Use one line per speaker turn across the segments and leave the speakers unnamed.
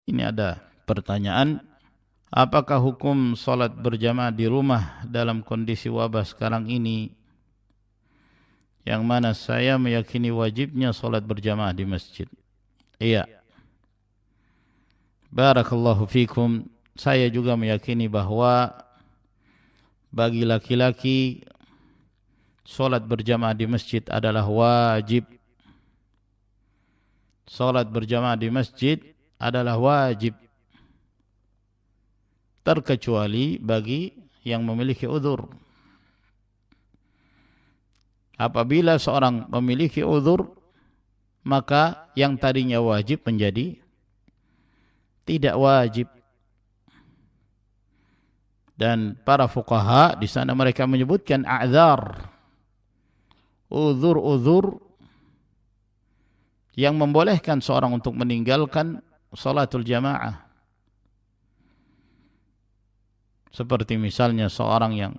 Ini ada pertanyaan, apakah hukum sholat berjamaah di rumah dalam kondisi wabah sekarang ini, yang mana saya meyakini wajibnya sholat berjamaah di masjid? Iya, barakallahu fikum. Saya juga meyakini bahwa bagi laki-laki sholat berjamaah di masjid adalah wajib. Sholat berjamaah di masjid adalah wajib, terkecuali bagi yang memiliki uzur. Apabila seorang memiliki uzur, maka yang tadinya wajib menjadi tidak wajib. Dan para fuqaha di sana mereka menyebutkan a'dzar, uzur-uzur yang membolehkan seorang untuk meninggalkan salatul jamaah. Seperti misalnya seorang yang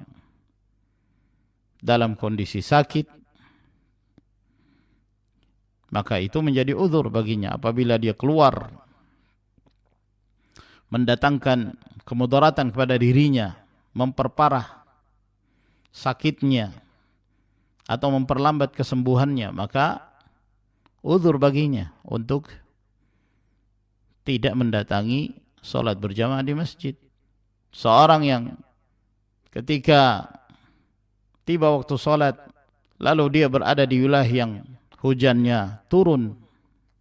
dalam kondisi sakit, maka itu menjadi uzur baginya apabila dia keluar mendatangkan kemudaratan kepada dirinya, memperparah sakitnya atau memperlambat kesembuhannya, maka uzur baginya untuk tidak mendatangi sholat berjamaah di masjid. Seorang yang ketika tiba waktu sholat lalu dia berada di wilayah yang hujannya turun,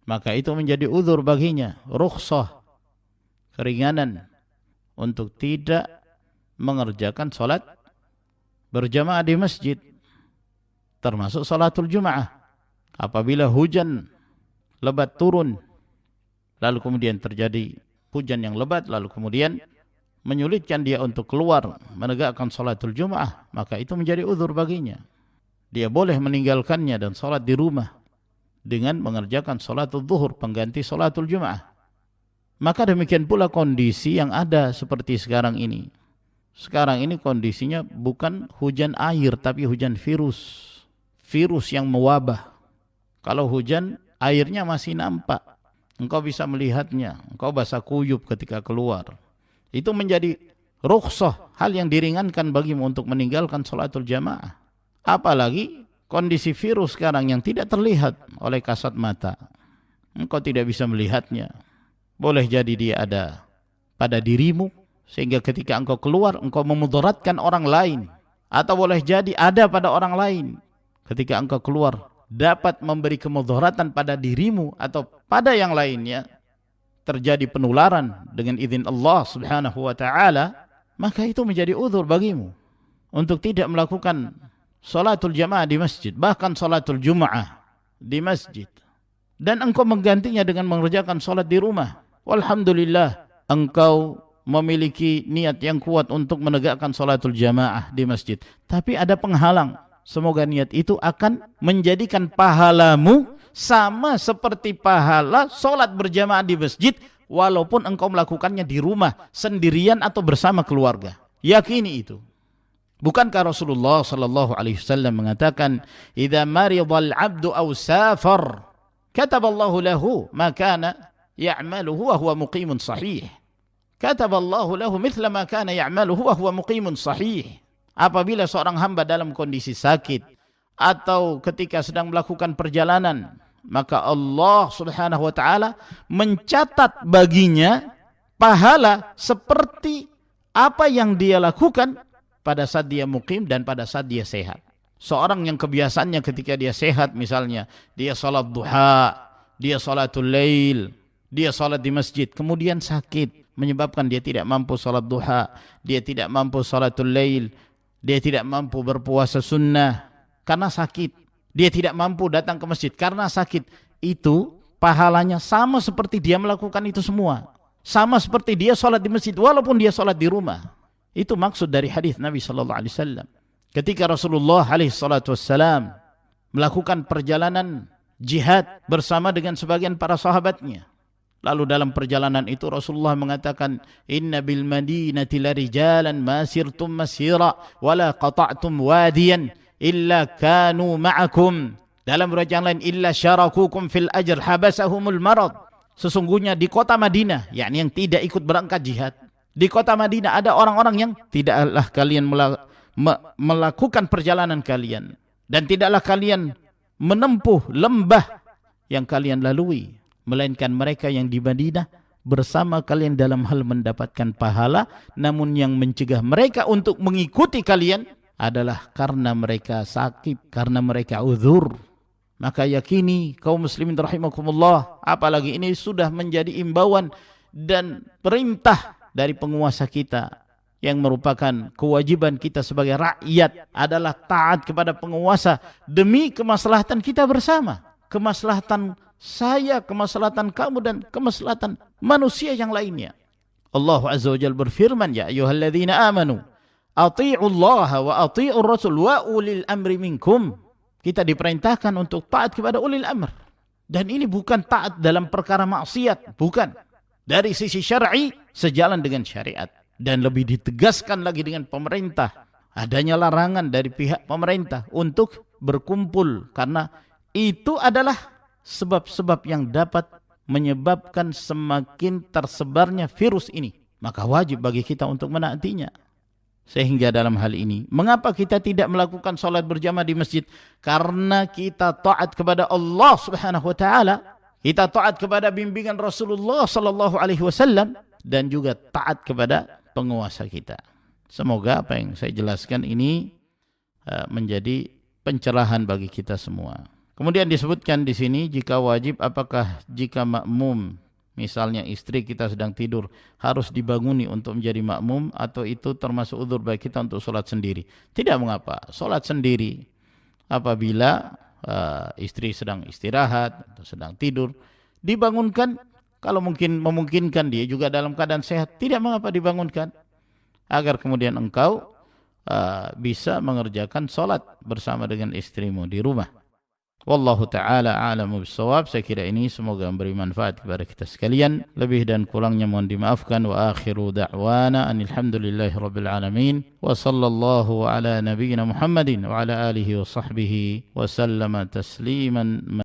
maka itu menjadi uzur baginya, rukhsah, keringanan untuk tidak mengerjakan sholat berjamaah di masjid, termasuk sholatul Jumaah. Apabila hujan lebat turun, lalu kemudian terjadi hujan yang lebat, lalu kemudian menyulitkan dia untuk keluar menegakkan sholatul Jumaah, maka itu menjadi uzur baginya. Dia boleh meninggalkannya dan sholat di rumah dengan mengerjakan sholatul zuhur, pengganti sholatul Jumaah. Maka demikian pula kondisi yang ada seperti sekarang ini. Sekarang ini kondisinya bukan hujan air, tapi hujan virus. Virus yang mewabah. Kalau hujan, airnya masih nampak. Engkau bisa melihatnya. Engkau basah kuyup ketika keluar. Itu menjadi rukhsah, hal yang diringankan bagimu untuk meninggalkan sholatul jamaah. Apalagi kondisi virus sekarang yang tidak terlihat oleh kasat mata. Engkau tidak bisa melihatnya. Boleh jadi dia ada pada dirimu, sehingga ketika engkau keluar, engkau memudaratkan orang lain. Atau boleh jadi ada pada orang lain. Ketika engkau keluar, dapat memberi kemudaratan pada dirimu atau pada yang lainnya. Terjadi penularan dengan izin Allah subhanahu wa ta'ala, maka itu menjadi uzur bagimu untuk tidak melakukan salatul jamaah di masjid, bahkan salatul Jumaah di masjid. Dan engkau menggantinya dengan mengerjakan salat di rumah. Walhamdulillah, engkau memiliki niat yang kuat untuk menegakkan salatul jamaah di masjid. Tapi ada penghalang. Semoga niat itu akan menjadikan pahalamu sama seperti pahala salat berjamaah di masjid, walaupun engkau melakukannya di rumah, sendirian atau bersama keluarga. Yakini itu. Bukankah Rasulullah sallallahu alaihi wasallam mengatakan, "Idza maridal 'abdu aw safar, kataballahu lahu ma kana ya'maluhu wa huwa muqimun sahih." Kataballahu lahu mithla ma kana ya'maluhu wa huwa muqimun sahih. Apabila seorang hamba dalam kondisi sakit atau ketika sedang melakukan perjalanan, maka Allah subhanahu wa ta'ala mencatat baginya pahala seperti apa yang dia lakukan pada saat dia muqim dan pada saat dia sehat. Seorang yang kebiasaannya ketika dia sehat, misalnya dia salat duha, dia salatul lail, dia salat di masjid, kemudian sakit menyebabkan dia tidak mampu salat duha, dia tidak mampu salatul lail, dia tidak mampu berpuasa sunnah karena sakit, dia tidak mampu datang ke masjid karena sakit. Itu pahalanya sama seperti dia melakukan itu semua, sama seperti dia salat di masjid walaupun dia salat di rumah. Itu maksud dari hadis Nabi sallallahu alaihi wasallam. Ketika Rasulullah alaihi salatu wassalam melakukan perjalanan jihad bersama dengan sebagian para sahabatnya, lalu dalam perjalanan itu Rasulullah mengatakan, "Inna bil madinati larijalan ma sirtum masira wala qata'tum wadiyan illa kanu ma'akum." Dalam riwayat yang lain, "Illa syarakukum fil ajr habasahumul marad." sesungguhnya di kota Madinah, yakni yang tidak ikut berangkat jihad, di kota Madinah ada orang-orang yang tidaklah kalian melakukan perjalanan kalian, dan tidaklah kalian menempuh lembah yang kalian lalui, melainkan mereka yang di Madinah bersama kalian dalam hal mendapatkan pahala, namun yang mencegah mereka untuk mengikuti kalian adalah karena mereka sakit, karena mereka uzur. Maka yakini kaum muslimin rahimakumullah, apalagi ini sudah menjadi imbauan dan perintah dari penguasa kita, yang merupakan kewajiban kita sebagai rakyat adalah taat kepada penguasa demi kemaslahatan kita bersama, kemaslahatan saya, kemaslahatan kamu, dan kemaslahatan manusia yang lainnya. Allah Azza wa Jalla berfirman, ya ayyuhalladzina amanu ati'ullaha wa ati'ur rasul wa ulil amri minkum. Kita diperintahkan untuk taat kepada ulil amr. Dan ini bukan taat dalam perkara maksiat, bukan. Dari sisi syar'i sejalan dengan syariat, dan lebih ditegaskan lagi dengan pemerintah. Adanya larangan dari pihak pemerintah untuk berkumpul, karena itu adalah sebab-sebab yang dapat menyebabkan semakin tersebarnya virus ini. Maka wajib bagi kita untuk menaatinya. Sehingga dalam hal ini, mengapa kita tidak melakukan salat berjamaah di masjid? Karena kita taat kepada Allah Subhanahu wa taala, kita taat kepada bimbingan Rasulullah sallallahu alaihi wasallam, dan juga taat kepada penguasa kita. Semoga apa yang saya jelaskan ini menjadi pencerahan bagi kita semua. Kemudian disebutkan di sini, jika wajib, apakah jika makmum, misalnya istri kita sedang tidur, harus dibanguni untuk menjadi makmum, atau itu termasuk udzur bagi kita untuk sholat sendiri? Tidak mengapa, sholat sendiri apabila istri sedang istirahat atau sedang tidur, dibangunkan. Kalau mungkin memungkinkan, dia juga dalam keadaan sehat, tidak mengapa dibangunkan, agar kemudian engkau bisa mengerjakan sholat bersama dengan istrimu di rumah. Wallahu ta'ala a'lamu bissawab. Saya kira ini semoga memberi manfaat kepada kita sekalian. Lebih dan kurangnya mohon dimaafkan. Wa akhiru da'wana anilhamdulillahi rabbil alamin. Wa sallallahu ala nabiyyina Muhammadin wa ala alihi wa sahbihi wa sallama tasliman.